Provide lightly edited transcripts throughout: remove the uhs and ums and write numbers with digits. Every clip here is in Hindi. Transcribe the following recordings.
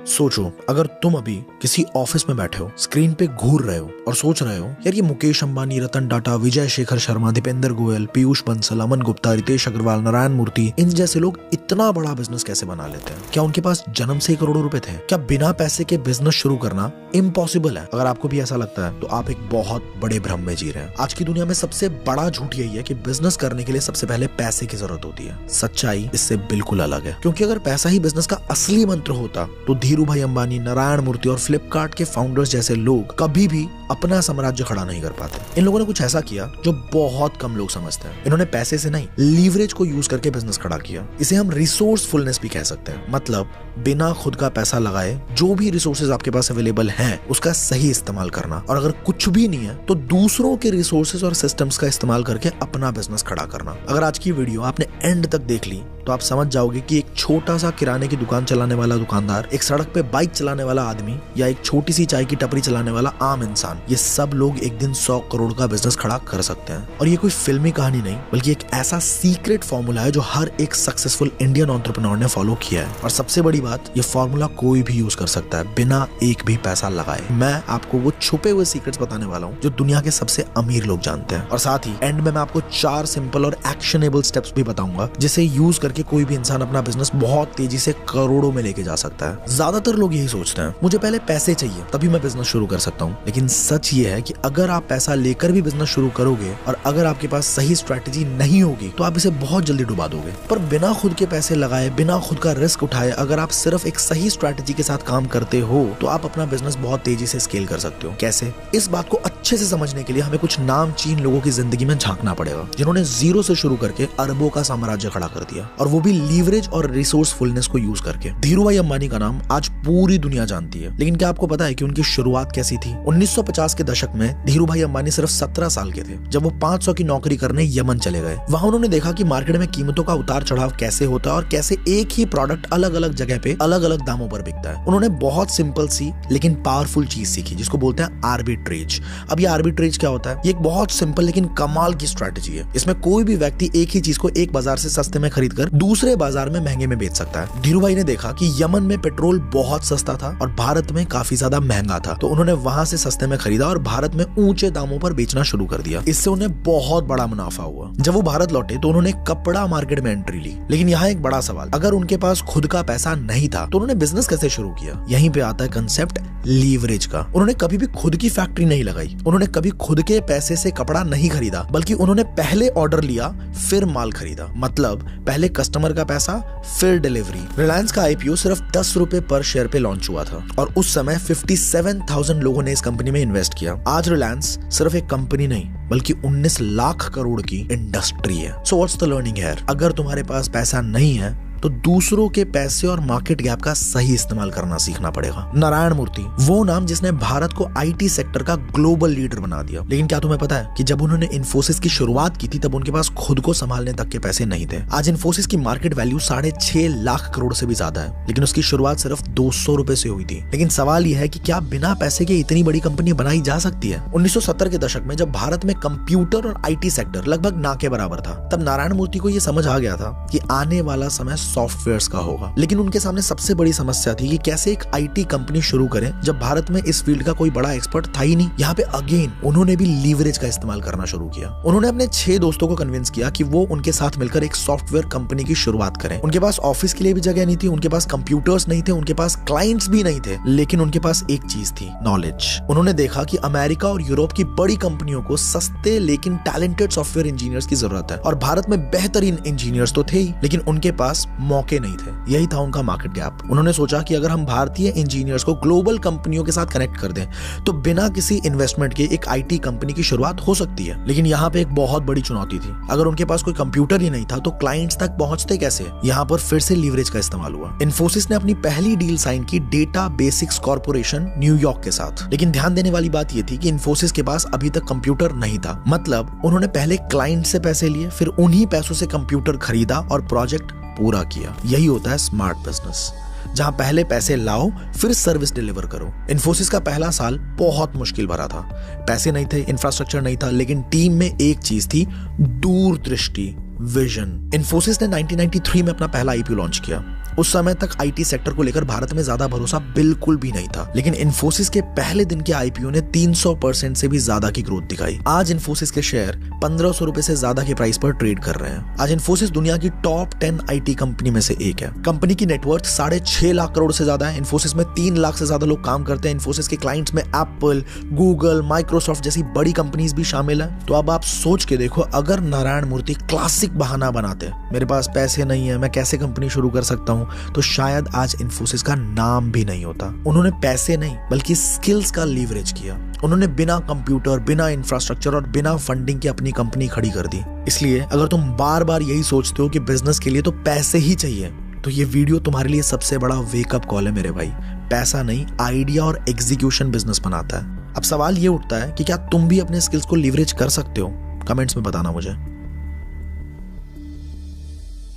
सोचो, अगर तुम अभी किसी ऑफिस में बैठे हो, स्क्रीन पे घूर रहे हो और सोच रहे हो यार ये मुकेश अंबानी, रतन टाटा, विजय शेखर शर्मा, दीपेंद्र गोयल, पीयूष बंसल, अमन गुप्ता, रितेश अग्रवाल, नारायण मूर्ति, इन जैसे लोग इतना बड़ा बिजनेस कैसे बना लेते हैं? क्या उनके पास जन्म से ही करोड़ों रुपए थे? क्या बिना पैसे के बिजनेस शुरू करना इम्पॉसिबल है? अगर आपको भी ऐसा लगता है तो आप एक बहुत बड़े भ्रम में जी रहे हैं। आज की दुनिया में सबसे बड़ा झूठ यही है कि बिजनेस करने के लिए सबसे पहले पैसे की जरूरत होती है। सच्चाई इससे बिल्कुल अलग है, क्योंकि अगर पैसा ही बिजनेस का असली मंत्र होता तो धीरू भाई अंबानी, नारायण मूर्ति और फ्लिपकार्ट के फाउंडर्स जैसे लोग कभी भी अपना साम्राज्य खड़ा नहीं कर पाते। इन लोगों ने कुछ ऐसा किया जो बहुत कम लोग समझते हैं। इन्होंने पैसे से नहीं, लीवरेज को यूज करके बिजनेस खड़ा किया। इसे हम रिसोर्सफुलनेस भी कह सकते हैं। मतलब बिना खुद का पैसा लगाए जो भी रिसोर्सेज आपके पास अवेलेबल हैं उसका सही इस्तेमाल करना, और अगर कुछ भी नहीं है तो दूसरों के रिसोर्सेज और सिस्टम्स का इस्तेमाल करके अपना बिजनेस खड़ा करना। अगर आज की वीडियो आपने एंड तक देख ली तो आप समझ जाओगे कि एक छोटा सा किराने की दुकान चलाने वाला दुकानदार, एक सड़क पे बाइक चलाने वाला आदमी या एक छोटी सी चाय की टपरी चलाने वाला आम इंसान, ये सब लोग एक दिन 100 करोड़ का बिजनेस खड़ा कर सकते हैं। और ये कोई फिल्मी कहानी नहीं, बल्कि एक ऐसा सीक्रेट फॉर्मूला है जो हर एक सक्सेसफुल इंडियन एंटरप्रेन्योर ने फॉलो किया है। और सबसे बड़ी बात, ये फॉर्मूला कोई भी यूज कर सकता है बिना एक भी पैसा लगाए। मैं आपको वो छुपे हुए सीक्रेट्स बताने वाला हूँ जो दुनिया के सबसे अमीर लोग जानते हैं। और साथ ही एंड में मैं आपको 4 सिंपल और एक्शनेबल स्टेप्स भी बताऊंगा जिसे यूज करके कोई भी इंसान अपना बिजनेस बहुत तेजी से करोड़ों में लेके जा सकता है। ज्यादातर लोग यही सोचते हैं, मुझे पहले पैसे चाहिए तभी मैं बिजनेस शुरू कर सकता हूँ। लेकिन सच ये है कि अगर आप पैसा लेकर भी बिजनेस शुरू करोगे और अगर आपके पास सही स्ट्रैटेजी नहीं होगी तो आप इसे बहुत जल्दी डुबा दोगे। पर बिना खुद के पैसे लगाए, बिना खुद का रिस्क उठाए, अगर आप सिर्फ एक सही स्ट्रैटेजी के साथ काम करते हो तो आप अपना बिजनेस बहुत तेजी से स्केल कर सकते हो। कैसे? इस बात को अच्छे से समझने के लिए हमें कुछ नामचीन लोगों की जिंदगी में झांकना पड़ेगा जिन्होंने जीरो से शुरू करके अरबों का साम्राज्य खड़ा कर दिया, और वो भी लीवरेज और रिसोर्सफुलनेस को यूज करके। धीरू भाई अंबानी का नाम आज पूरी दुनिया जानती है, लेकिन क्या आपको पता है कि उनकी शुरुआत कैसी थी? 1950 के दशक में धीरू भाई अंबानी सिर्फ 17 साल के थे जब वो 500 की नौकरी करने यमन चले गए। वहां उन्होंने देखा कि मार्केट में कीमतों का उतार चढ़ाव कैसे होता है और कैसे एक ही प्रोडक्ट अलग अलग जगह पे अलग अलग दामों पर बिकता है। उन्होंने बहुत सिंपल सी लेकिन पावरफुल चीज सीखी जिसको बोलते हैं आर्बिट्रेज। अब ये आर्बिट्रेज क्या होता है? ये एक बहुत सिंपल लेकिन कमाल की स्ट्रैटेजी है। इसमें कोई भी व्यक्ति एक ही चीज को एक बाजार से सस्ते में खरीद कर दूसरे बाजार में महंगे में बेच सकता है। धीरू भाई ने देखा कि यमन में पेट्रोल बहुत सस्ता था और भारत में काफी ज्यादा महंगा था, तो उन्होंने वहां से सस्ते में खरीदा और भारत में ऊंचे दामों पर बेचना शुरू कर दिया। इससे उन्हें बहुत बड़ा मुनाफा हुआ। जब वो भारत लौटे तो उन्होंने कपड़ा मार्केट में एंट्री ली। लेकिन यहाँ एक बड़ा सवाल, अगर उनके पास खुद का पैसा नहीं था तो उन्होंने बिजनेस कैसे शुरू किया? यहीं पे आता है कंसेप्ट लीवरेज का। उन्होंने कभी भी खुद की फैक्ट्री नहीं लगाई, उन्होंने कभी खुद के पैसे से कपड़ा नहीं खरीदा, बल्कि उन्होंने पहले ऑर्डर लिया फिर माल खरीदा। मतलब पहले कस्टमर का पैसा फिर डिलीवरी। रिलायंस का आईपीओ सिर्फ 10 रुपए पर शेयर पे लॉन्च हुआ था और उस समय 57,000 लोगों ने इस कंपनी में इन्वेस्ट किया। आज रिलायंस सिर्फ एक कंपनी नहीं बल्कि 19 लाख करोड़ की इंडस्ट्री है। So what's the learning here? अगर तुम्हारे पास पैसा नहीं है तो दूसरों के पैसे और मार्केट गैप का सही इस्तेमाल करना सीखना पड़ेगा। नारायण मूर्ति, वो नाम जिसने भारत को आईटी सेक्टर का ग्लोबल लीडर बना दिया। लेकिन क्या तुम्हें पता है कि जब उन्होंने इन्फोसिस की शुरुआत की थी तब उनके पास खुद को संभालने तक के पैसे नहीं थे। आज इन्फोसिस की मार्केट वैल्यू 6.5 लाख करोड़ से भी ज्यादा है, लेकिन उसकी शुरुआत सिर्फ 200 रुपए से हुई थी। लेकिन सवाल यह है कि क्या बिना पैसे के इतनी बड़ी कंपनी बनाई जा सकती है? 1970 के दशक में जब भारत में कंप्यूटर और आईटी सेक्टर लगभग ना के बराबर था, तब नारायण मूर्ति को यह समझ आ गया था कि आने वाला समय सॉफ्टवेयर्स का होगा। लेकिन उनके सामने सबसे बड़ी समस्या थी कि कैसे एक आईटी कंपनी शुरू करें जब भारत में इस फील्ड का कोई बड़ा एक्सपर्ट था ही नहीं। यहाँ पे अगेन उन्होंने भी लीवरेज का इस्तेमाल करना शुरू किया। उन्होंने अपने 6 दोस्तों को कन्विंस किया कि वो उनके साथ मिलकर एक सॉफ्टवेयर कंपनी की शुरुआत करें। उनके पास ऑफिस के लिए भी जगह नहीं थी, उनके पास कंप्यूटर्स नहीं थे, उनके पास क्लाइंट्स भी नहीं थे, लेकिन उनके पास एक चीज थी, नॉलेज। उन्होंने देखा कि अमेरिका और यूरोप की बड़ी कंपनियों को सस्ते लेकिन टैलेंटेड सॉफ्टवेयर इंजीनियर्स की जरूरत है और भारत में बेहतरीन इंजीनियर्स तो थे ही, लेकिन उनके पास मौके नहीं थे। यही था उनका मार्केट गैप। उन्होंने सोचा कि अगर हम भारतीय इंजीनियर्स को ग्लोबल कंपनियों के साथ कनेक्ट कर दें तो बिना किसी इन्वेस्टमेंट के एक आईटी कंपनी की शुरुआत हो सकती है। लेकिन यहाँ पे एक बहुत बड़ी चुनौती थी, अगर उनके पास कोई कंप्यूटर ही नहीं था तो क्लाइंट्स तक पहुंचते कैसे? यहाँ पर फिर से लीवरेज का इस्तेमाल हुआ। इन्फोसिस ने अपनी पहली डील साइन की डेटा बेसिक्स कॉर्पोरेशन न्यूयॉर्क के साथ। लेकिन ध्यान देने वाली बात यह थी कि इन्फोसिस के पास अभी तक कंप्यूटर नहीं था। मतलब उन्होंने पहले क्लाइंट से पैसे लिए, फिर उन्हीं पैसों से कंप्यूटर खरीदा और प्रोजेक्ट पूरा किया। यही होता है स्मार्ट बिजनेस, जहां पहले पैसे लाओ फिर सर्विस डिलीवर करो। इन्फोसिस का पहला साल बहुत मुश्किल भरा था। पैसे नहीं थे, इंफ्रास्ट्रक्चर नहीं था, लेकिन टीम में एक चीज थी, दूरदृष्टि। विजन। इन्फोसिस ने 1993 में अपना पहला आईपीओ लॉन्च किया। उस समय तक आईटी सेक्टर को लेकर भारत में ज्यादा भरोसा बिल्कुल भी नहीं था, लेकिन इन्फोसिस के पहले दिन के आईपीओ ने 300% से भी ज्यादा की ग्रोथ दिखाई। आज इन्फोसिस के शेयर 1500 रुपए से ज्यादा के प्राइस पर ट्रेड कर रहे हैं। आज इन्फोसिस दुनिया की टॉप 10 आईटी कंपनी में से एक है। कंपनी की नेटवर्थ 6.5 लाख करोड़ से ज्यादा है। इन्फोसिस में 3 लाख से ज्यादा लोग काम करते हैं। इन्फोसिस के क्लाइंट्स में एप्पल, गूगल, माइक्रोसॉफ्ट जैसी बड़ी कंपनीज भी शामिल है। तो अब आप सोच के देखो, अगर नारायण मूर्ति क्लासिक बहाना बनाते, मेरे पास पैसे नहीं है, मैं कैसे कंपनी शुरू कर सकता हूं, तो शायद आज इन्फोसिस का नाम भी नहीं होता। उन्होंने पैसे नहीं बल्कि स्किल्स का लीवरेज किया। उन्होंने बिना कंप्यूटर, बिना इंफ्रास्ट्रक्चर और बिना फंडिंग के अपनी कंपनी खड़ी कर दी। इसलिए अगर तुम बार बार यही सोचते हो कि बिजनेस के लिए तो पैसे ही चाहिए, तो ये वीडियो तुम्हारे लिए सबसे बड़ा वेकअप कॉल है मेरे भाई। पैसा नहीं, आइडिया और एग्जीक्यूशन बिजनेस बनाता है। अब सवाल ये उठता है कि क्या तुम भी अपने स्किल्स को लीवरेज कर सकते हो? कमेंट्स में बताना मुझे।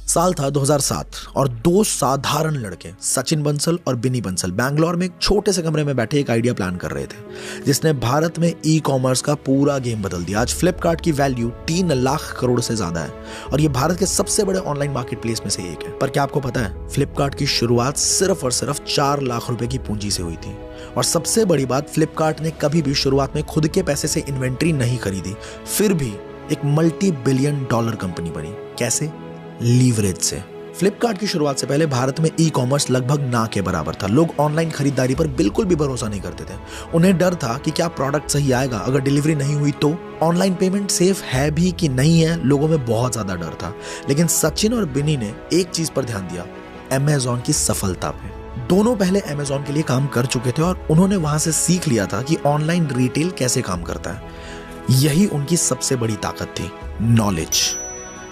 साल था 2007 और दो साधारण लड़के सचिन बंसल और बिनी बंसल बैंगलोर में एक छोटे से कमरे में बैठे एक आइडिया प्लान कर रहे थे, जिसने भारत में ई कॉमर्स का पूरा गेम बदल दिया। आज फ्लिपकार्ट की वैल्यू 3 लाख करोड़ से ज्यादा है और ये भारत के सबसे बड़े ऑनलाइन मार्केट प्लेस में से एक है। पर क्या आपको पता है, फ्लिपकार्ट की शुरुआत सिर्फ और सिर्फ 4 लाख रुपए की पूंजी से हुई थी। और सबसे बड़ी बात, फ्लिपकार्ट ने कभी भी शुरुआत में खुद के पैसे से इन्वेंट्री नहीं खरीदी, फिर भी एक $multi-billion कंपनी बनी। कैसे? लीवरेज से। फ्लिपकार्ट की शुरुआत से पहले भारत में ई कॉमर्स लगभग ना के बराबर था। लोग ऑनलाइन खरीदारी पर बिल्कुल भी भरोसा नहीं करते थे। उन्हें डर था कि क्या प्रोडक्ट सही आएगा, अगर डिलीवरी नहीं हुई तो। ऑनलाइन पेमेंट सेफ है भी कि नहीं है, लोगों में बहुत ज्यादा डर था। लेकिन सचिन और बिनी ने एक चीज पर ध्यान दिया, अमेज़न की सफलता पे। दोनों पहले अमेज़न के लिए काम कर चुके थे और उन्होंने वहां से सीख लिया था कि ऑनलाइन रिटेल कैसे काम करता है। यही उनकी सबसे बड़ी ताकत थी, नॉलेज।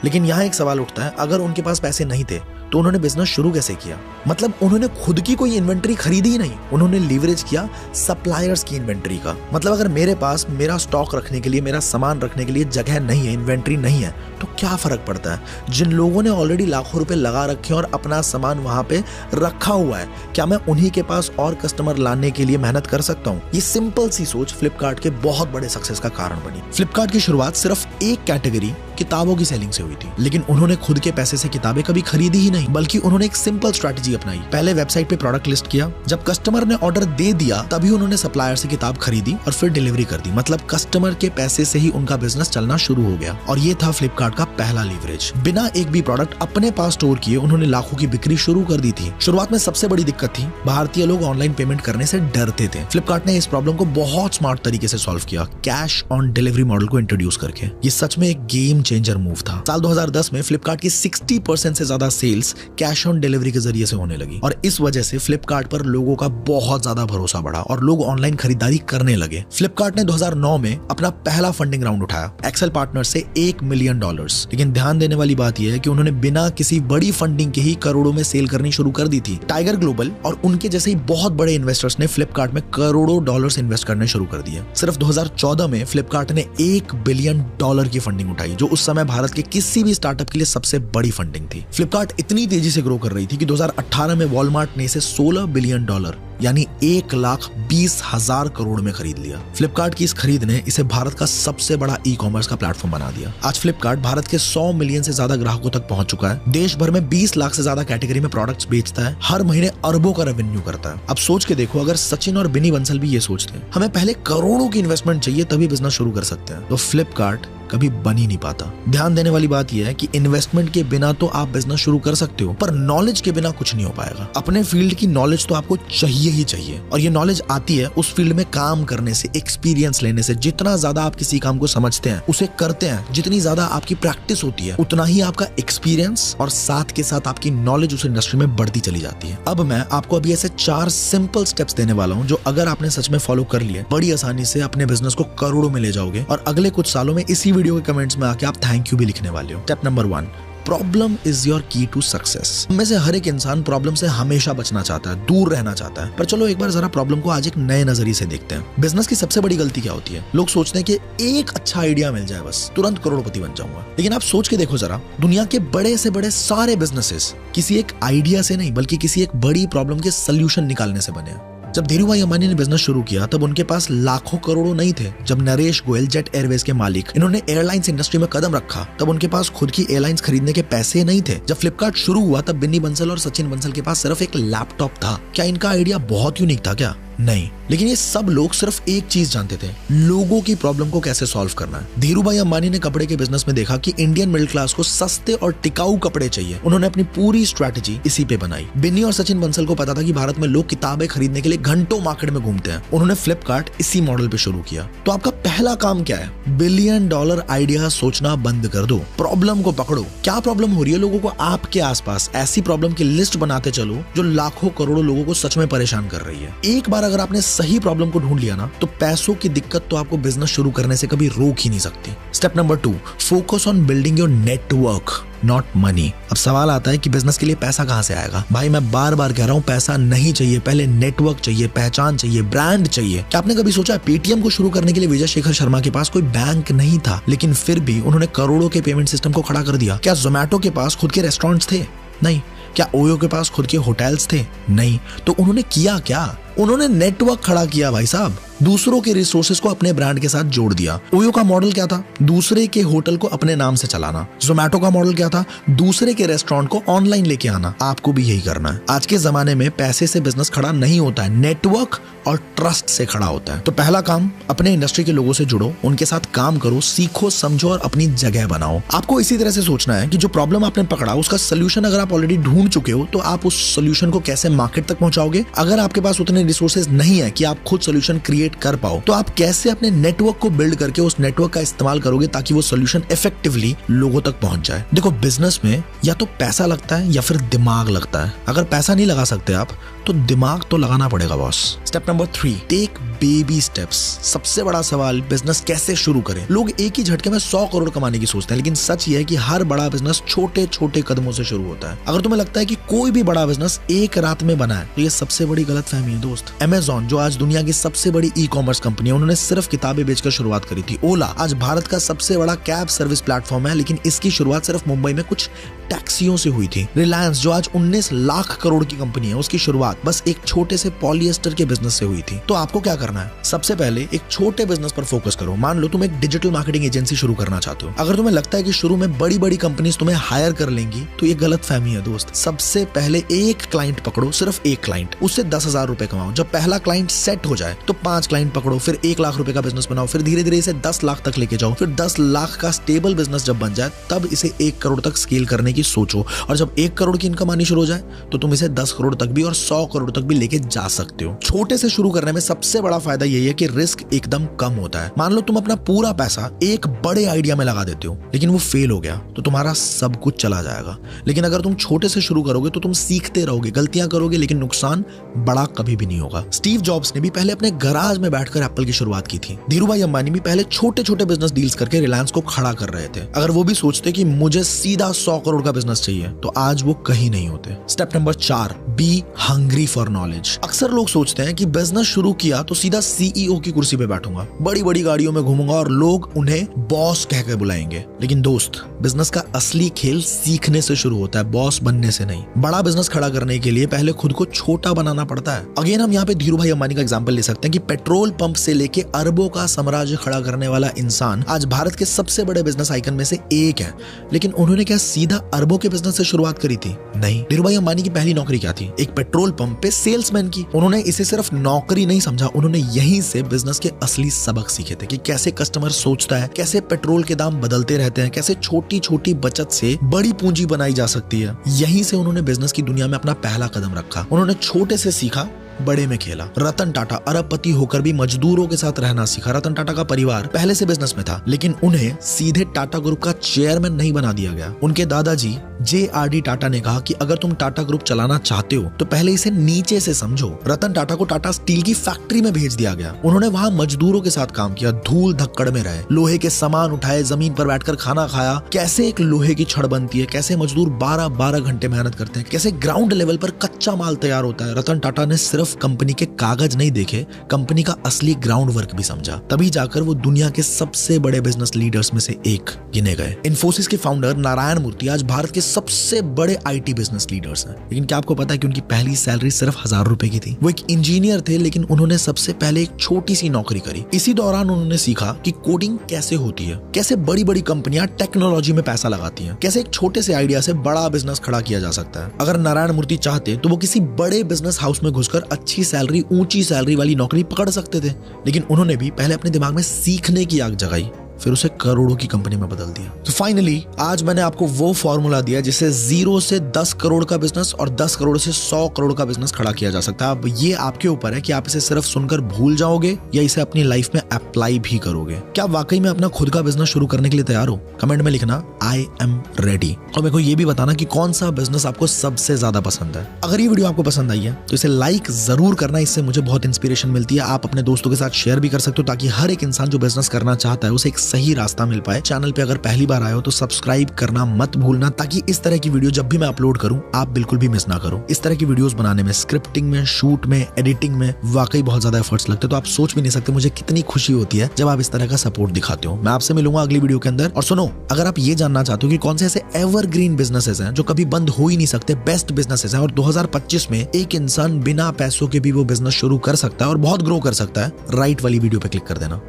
लेकिन यहां एक सवाल उठता है, अगर उनके पास पैसे नहीं थे तो उन्होंने बिजनेस शुरू कैसे किया? मतलब उन्होंने खुद की कोई इन्वेंट्री खरीदी ही नहीं, उन्होंने लीवरेज किया सप्लायर्स की इन्वेंट्री का। मतलब अगर मेरे पास मेरा स्टॉक रखने के लिए, मेरा सामान रखने के लिए जगह नहीं है, इन्वेंट्री नहीं है, तो क्या फर्क पड़ता है? जिन लोगों ने ऑलरेडी लाखों रुपए लगा रखे हैं और अपना सामान वहां पे रखा हुआ है, क्या मैं उन्हीं के पास और कस्टमर लाने के लिए मेहनत कर सकता हूँ? ये सिंपल सी सोच फ्लिपकार्ट के बहुत बड़े सक्सेस का कारण बनी। फ्लिपकार्ट की शुरुआत सिर्फ एक कैटेगरी किताबों की सेलिंग से हुई थी, लेकिन उन्होंने खुद के पैसे से किताबें कभी खरीदी ही नहीं, बल्कि उन्होंने एक सिंपल स्ट्रैटेजी अपनाई। पहले वेबसाइट पे प्रोडक्ट लिस्ट किया, जब कस्टमर ने ऑर्डर दे दिया तभी उन्होंने सप्लायर से किताब खरीदी और फिर डिलीवरी कर दी। मतलब कस्टमर के पैसे से ही उनका बिजनेस चलना शुरू हो गया। और ये था फ्लिपकार्ट का पहला लीवरेज। बिना एक भी प्रोडक्ट अपने पास स्टोर किए उन्होंने लाखों की बिक्री शुरू कर दी थी। शुरुआत में सबसे बड़ी दिक्कत थी, भारतीय लोग ऑनलाइन पेमेंट करने से डरते थे। फ्लिपकार्ट ने इस प्रॉब्लम को बहुत स्मार्ट तरीके से सॉल्व किया, कैश ऑन डिलीवरी मॉडल को इंट्रोड्यूस करके। ये सच में एक गेम चेंजर मूव था। साल 2010 में फ्लिपकार्ट की 60% से ज्यादा सेल्स कैश ऑन डिलीवरी के जरिए से होने लगी और इस वजह से फ्लिपकार्ट पर लोगों का बहुत ज्यादा भरोसा बढ़ा और लोग ऑनलाइन खरीदारी करने लगे। फ्लिपकार्ट ने 2009 में अपना पहला फंडिंग राउंड उठाया, एक्सेल पार्टनर से $1 मिलियन। लेकिन ध्यान देने वाली बात यह है कि उन्होंने बिना किसी बड़ी फंडिंग के ही करोड़ों में सेल करनी शुरू कर दी थी। टाइगर ग्लोबल और उनके जैसे ही बहुत बड़े इन्वेस्टर्स ने फ्लिपकार्ट में करोड़ों डॉलर्स इन्वेस्ट करने शुरू कर दिए। सिर्फ 2014 में फ्लिपकार्ट ने $1 बिलियन की फंडिंग उठाई, जो उस समय भारत के किसी भी स्टार्टअप के लिए सबसे बड़ी फंडिंग थी। फ्लिपकार्ट इतनी तेजी से ग्रो कर रही थी कि 2018 में वॉलमार्ट ने इसे $16 बिलियन यानी 1,20,000 करोड़ में खरीद लिया। फ्लिपकार्ट की इस खरीद ने इसे भारत का सबसे बड़ा ई कॉमर्स का प्लेटफॉर्म बना दिया। आज फ्लिपकार्ट भारत के 100 मिलियन से ज्यादा ग्राहकों तक पहुंच चुका है। देश भर में 20 लाख से ज्यादा कैटेगरी में प्रोडक्ट्स बेचता है, हर महीने अरबों का रेवेन्यू करता है। अब सोच के देखो, अगर सचिन और बिनी बंसल भी ये सोचते हैं हमें पहले करोड़ों की इन्वेस्टमेंट चाहिए तभी बिजनेस शुरू कर सकते हैं, तो फ्लिपकार्ट कभी बन ही नहीं पाता। ध्यान देने वाली बात यह है कि इन्वेस्टमेंट के बिना तो आप बिजनेस शुरू कर सकते हो, पर नॉलेज के बिना कुछ नहीं हो पाएगा। अपने फील्ड की नॉलेज तो आपको चाहिए ही चाहिए, और ये नॉलेज आती है उस फील्ड में काम करने से, एक्सपीरियंस लेने से। जितना ज्यादा आप किसी काम को समझते हैं, उसे करते हैं, जितनी ज्यादा आपकी प्रैक्टिस होती है, उतना ही आपका एक्सपीरियंस और साथ के साथ आपकी नॉलेज उस इंडस्ट्री में बढ़ती चली जाती है। अब मैं आपको अभी ऐसे 4 सिंपल स्टेप्स देने वाला हूँ, जो अगर आपने सच में फॉलो कर लिए, बड़ी आसानी से अपने बिजनेस को करोड़ों में ले जाओगे और अगले कुछ सालों में इसी वीडियो के कमेंट्स में आके आप थैंक यू भी लिखने वाले हो। Step number 1, problem is your की टू सक्सेस। में से हर एक इंसान प्रॉब्लम से हमेशा बचना चाहता है, दूर रहना चाहता है। पर चलो एक बार जरा प्रॉब्लम को आज एक नए नजरिए से देखते हैं। बिजनेस की सबसे बड़ी गलती क्या होती है? लोग सोचते हैं कि एक अच्छा आइडिया मिल जाए, बस तुरंत करोड़पति बन जाऊंगा। लेकिन आप सोच के देखो जरा, दुनिया के बड़े से बड़े सारे बिजनेसेस किसी एक आइडिया से नहीं, बल्कि किसी एक बड़ी प्रॉब्लम के सोल्यूशन निकालने से बने हैं। जब धीरूभाई अंबानी ने बिजनेस शुरू किया तब उनके पास लाखों करोड़ों नहीं थे। जब नरेश गोयल जेट एयरवेज के मालिक इन्होंने एयरलाइंस इंडस्ट्री में कदम रखा तब उनके पास खुद की एयरलाइंस खरीदने के पैसे नहीं थे। जब फ्लिपकार्ट शुरू हुआ तब बिन्नी बंसल और सचिन बंसल के पास सिर्फ एक लैपटॉप था। क्या इनका आइडिया बहुत यूनिक था क्या? नहीं, लेकिन ये सब लोग सिर्फ एक चीज जानते थे, लोगों की प्रॉब्लम को कैसे सॉल्व करना है। धीरूभाई अंबानी ने कपड़े के बिजनेस में देखा कि इंडियन मिडिल क्लास को सस्ते और टिकाऊ कपड़े चाहिए। उन्होंने अपनी पूरी स्ट्रैटेजी इसी पे बनाई। बिन्नी और सचिन बंसल को पता था कि भारत में लोग किताबें खरीदने के लिए घंटों मार्केट में घूमते हैं। उन्होंने फ्लिपकार्ट इसी मॉडल पे शुरू किया। तो आपका पहला काम क्या है? $1 बिलियन आइडिया सोचना बंद कर दो, प्रॉब्लम को पकड़ो। क्या प्रॉब्लम हो रही है लोगों को आपके आसपास? ऐसी प्रॉब्लम की लिस्ट बनाते चलो जो लाखों करोड़ों लोगों को सच में परेशान कर रही है। एक बार अगर आपने सही प्रॉब्लम को ढूंढ लिया ना तो पैसों की दिक्कत तो आपको बिजनेस शुरू करने से कभी रोक ही नहीं सकती। Step number 2, focus on building your network, not money. अब सवाल आता है कि बिजनेस के लिए पैसा कहां से आएगा? भाई मैं बार बार कह रहा हूं, पैसा नहीं चाहिए, पहले नेटवर्क चाहिए, पहचान चाहिए, ब्रांड चाहिए। क्या आपने कभी सोचा पेटीएम को शुरू करने के लिए विजय शेखर शर्मा के पास कोई बैंक नहीं था, लेकिन फिर भी उन्होंने करोड़ों के पेमेंट सिस्टम को खड़ा कर दिया? क्या जोमैटो के पास खुद के रेस्टोरेंट्स थे? नहीं। क्या ओयो के पास खुद के होटल्स थे? नहीं। तो उन्होंने किया क्या? उन्होंने नेटवर्क खड़ा किया भाई साहब, दूसरों के रिसोर्सेज को अपने ब्रांड के साथ जोड़ दिया। ओयो का मॉडल क्या था? दूसरे के होटल को अपने नाम से चलाना। जोमैटो का मॉडल क्या था? दूसरे के रेस्टोरेंट को ऑनलाइन लेके आना। आपको भी यही करना है। आज के जमाने में पैसे से बिजनेस खड़ा नहीं होता है, नेटवर्क और ट्रस्ट से खड़ा होता है। तो पहला काम, अपने इंडस्ट्री के लोगों से जुड़ो, उनके साथ काम करो, सीखो, समझो और अपनी जगह बनाओ। आपको इसी तरह से सोचना है कि जो प्रॉब्लम आपने पकड़ा उसका सोल्यूशन अगर आप ऑलरेडी ढूंढ चुके हो तो आप उस सोल्यूशन को कैसे मार्केट तक पहुंचाओगे। अगर आपके पास उतने रिसोर्सेज नहीं है कि आप खुद सोल्यूशन क्रिएट कर पाओ तो आप कैसे अपने नेटवर्क को बिल्ड करके उस नेटवर्क का इस्तेमाल करोगे ताकि वो सोल्यूशन इफेक्टिवली लोगों तक पहुंच जाए। देखो, बिजनेस में या तो पैसा लगता है या फिर दिमाग लगता है। अगर पैसा नहीं लगा सकते आप तो दिमाग तो लगाना पड़ेगा boss. Step number 3, take baby steps. सबसे बड़ा सवाल, बिजनेस कैसे शुरू करें? लोग एक ही झटके में 100 करोड़ कमाने की सोचते हैं, लेकिन सच ये है कि हर बड़ा बिजनेस छोटे छोटे कदमों से शुरू होता है। अगर तुम्हें लगता है कि कोई भी बड़ा बिजनेस एक रात में बना है तो ये सबसे बड़ी गलतफहमी है दोस्त। Amazon, जो आज दुनिया की सबसे बड़ी ई-कॉमर्स कंपनी है, उन्होंने सिर्फ किताबें बेचकर शुरुआत करी थी। ओला आज भारत का सबसे बड़ा कैब सर्विस प्लेटफॉर्म है, लेकिन इसकी शुरुआत सिर्फ मुंबई में कुछ टैक्सियों से हुई थी। रिलायंस, जो आज 19 लाख करोड़ की कंपनी है, उसकी शुरुआत बस एक छोटे से पॉलिएस्टर के बिजनेस से हुई थी। तो आपको क्या करना है? सबसे पहले एक छोटे बिजनेस पर फोकस करो। मान लो तुम एक डिजिटल मार्केटिंग एजेंसी शुरू करना चाहते हो। अगर तुम्हें लगता है कि शुरू में बड़ी बड़ी कंपनीज तुम्हें हायर कर लेंगी तो ये गलतफहमी है दोस्त। सबसे पहले एक क्लाइंट पकड़ो, सिर्फ एक क्लाइंट, उससे 10,000 रुपए कमाओ। जब पहला क्लाइंट सेट हो जाए तो 5 क्लाइंट पकड़ो, फिर 1 लाख रुपए का बिजनेस बनाओ, फिर धीरे धीरे इसे 10 लाख तक लेके जाओ, फिर 10 लाख का स्टेबल बिजनेस जब बन जाए तब इसे 1 करोड़ तक स्केल करने की सोचो। और जब 1 करोड़ की इनकम आनी शुरू हो जाए तो तुम इसे 10 करोड़ तक भी और 100 करोड़ तक भी लेके जा सकते हो। छोटे से शुरू करने में सबसे बड़ा फायदा यही है कि रिस्क एकदम कम होता है। मान लो तुम अपना पूरा पैसा एक बड़े आइडिया में लगा देते हो, लेकिन वो फेल हो गया तो तुम्हारा सब कुछ चला जाएगा। लेकिन अगर तुम छोटे से शुरू करोगे तो तुम सीखते रहोगे, गलतियां करोगे, लेकिन नुकसान बड़ा कभी भी नहीं होगा। स्टीव जॉब्स ने भी पहले अपने गराज में बैठकर एप्पल की शुरुआत की थी। धीरूभाई अंबानी भी पहले छोटे छोटे बिजनेस डील्स करके रिलायंस को खड़ा कर रहे थे। अगर वो भी सोचते कि मुझे सीधा 100 करोड़ का बिजनेस चाहिए तो आज वो कहीं नहीं होते। Step number 4, be hungry for knowledge. अक्सर लोग सोचते हैं कि बिजनेस शुरू किया तो सीधा सीईओ की कुर्सी पे बैठूंगा, बड़ी बड़ी गाड़ियों में घूमूंगा और लोग उन्हें बॉस कहकर बुलाएंगे। लेकिन दोस्त, बिजनेस का असली खेल सीखने से शुरू होता है, बॉस बनने से नहीं। बड़ा बिजनेस खड़ा करने के लिए पहले खुद को छोटा बनाना पड़ता है। अगेन हम यहाँ पे धीरूभाई अंबानी का एग्जांपल ले सकते हैं कि पेट्रोल पंप से लेके अरबों का साम्राज्य खड़ा करने वाला इंसान आज भारत के सबसे बड़े बिजनेस आइकन में से एक है। लेकिन उन्होंने क्या सीधा अरबों के बिजनेस से शुरुआत करी थी? नहीं। धीरूभाई अंबानी की पहली नौकरी क्या थी? एक पेट्रोल पंप पे सेल्समैन की। उन्होंने इसे सिर्फ नौकरी नहीं समझा, उन्होंने यहीं से बिजनेस के असली सबक सीखे थे कि कैसे कस्टमर सोचता है, कैसे पेट्रोल के दाम बदलते रहते हैं, कैसे छोटी छोटी बचत से बड़ी पूंजी बनाई जा सकती है। यहीं से उन्होंने बिजनेस की दुनिया में अपना पहला कदम रखा। उन्होंने छोटे से सीखा, बड़े में खेला। रतन टाटा अरबपति होकर भी मजदूरों के साथ रहना सीखा। रतन टाटा का परिवार पहले से बिजनेस में था, लेकिन उन्हें सीधे टाटा ग्रुप का चेयरमैन नहीं बना दिया गया। उनके दादाजी JRD टाटा ने कहा कि अगर तुम टाटा ग्रुप चलाना चाहते हो तो पहले इसे नीचे से समझो। रतन टाटा को टाटा स्टील की फैक्ट्री में भेज दिया गया। उन्होंने वहां मजदूरों के साथ काम किया, धूल धक्कड़ में रहे, लोहे के सामान उठाए, जमीन पर बैठकर खाना खाया, कैसे एक लोहे की छड़ बनती है, कैसे मजदूर 12-12 घंटे मेहनत करते हैं, कैसे ग्राउंड लेवल पर कच्चा माल तैयार होता है। रतन टाटा ने सिर्फ सिर्फ कंपनी के कागज नहीं देखे, कंपनी का असली ग्राउंड वर्क भी समझा। तभी जाकर वो दुनिया के सबसे बड़े बिजनेस लीडर्स में से एक गिने गए। इन्फोसिस के फाउंडर नारायण मूर्ति आज भारत के सबसे बड़े IT बिजनेस लीडर्स हैं। लेकिन क्या आपको पता है कि उनकी पहली सैलरी सिर्फ 1000 रुपए की थी। वो एक इंजीनियर थे, लेकिन उन्होंने सबसे पहले एक छोटी सी नौकरी करी। इसी दौरान उन्होंने सीखा कि कोडिंग कैसे होती है, कैसे बड़ी बड़ी कंपनियां टेक्नोलॉजी में पैसा लगाती हैं, कैसे एक छोटे से आइडिया से बड़ा बिजनेस खड़ा किया जा सकता है। अगर नारायण मूर्ति चाहते तो वो किसी बड़े बिजनेस हाउस में घुसकर अच्छी सैलरी, ऊंची सैलरी वाली नौकरी पकड़ सकते थे, लेकिन उन्होंने भी पहले अपने दिमाग में सीखने की आग जगाई, फिर उसे करोड़ों की कंपनी में बदल दिया। तो फाइनली आज मैंने आपको वो फॉर्मूला दिया जिससे 0 से 10 करोड़ का बिजनेस और 10 करोड़ से 100 करोड़ का बिजनेस खड़ा किया जा सकता है। अब ये आपके ऊपर है कि आप इसे सिर्फ सुनकर भूल जाओगे या इसे अपनी लाइफ में अप्लाई भी करोगे। क्या वाकई में अपना खुद का बिजनेस शुरू करने के लिए तैयार हो? कमेंट में लिखना आई एम रेडी, और मेरे को ये भी बताना कि कौन सा बिजनेस आपको सबसे ज्यादा पसंद है। अगर ये वीडियो आपको पसंद आई है तो इसे लाइक जरूर करना, इससे मुझे बहुत इंस्पिरेशन मिलती है। आप अपने दोस्तों के साथ शेयर भी कर सकते हो ताकि हर एक इंसान जो बिजनेस करना चाहता है उसे एक सही रास्ता मिल पाए। चैनल पे अगर पहली बार आए हो तो सब्सक्राइब करना मत भूलना, ताकि इस तरह की वीडियो जब भी मैं अपलोड करूं आप बिल्कुल भी मिस ना करो। इस तरह की वीडियोस बनाने में, स्क्रिप्टिंग में, शूट में, एडिटिंग में वाकई बहुत ज्यादा एफर्ट्स लगते हैं, तो आप सोच भी नहीं सकते मुझे कितनी खुशी होती है जब आप इस तरह का सपोर्ट दिखाते हो। मैं आपसे मिलूंगा अगली वीडियो के अंदर। और सुनो, अगर आप ये जानना चाहते हो कि कौन से ऐसे एवरग्रीन बिजनेसेस हैं जो कभी बंद हो ही नहीं सकते, बेस्ट बिजनेसेस हैं, और 2025 में एक इंसान बिना पैसों के भी वो बिजनेस शुरू कर सकता है और बहुत ग्रो कर सकता है, राइट वाली वीडियो पे क्लिक कर देना।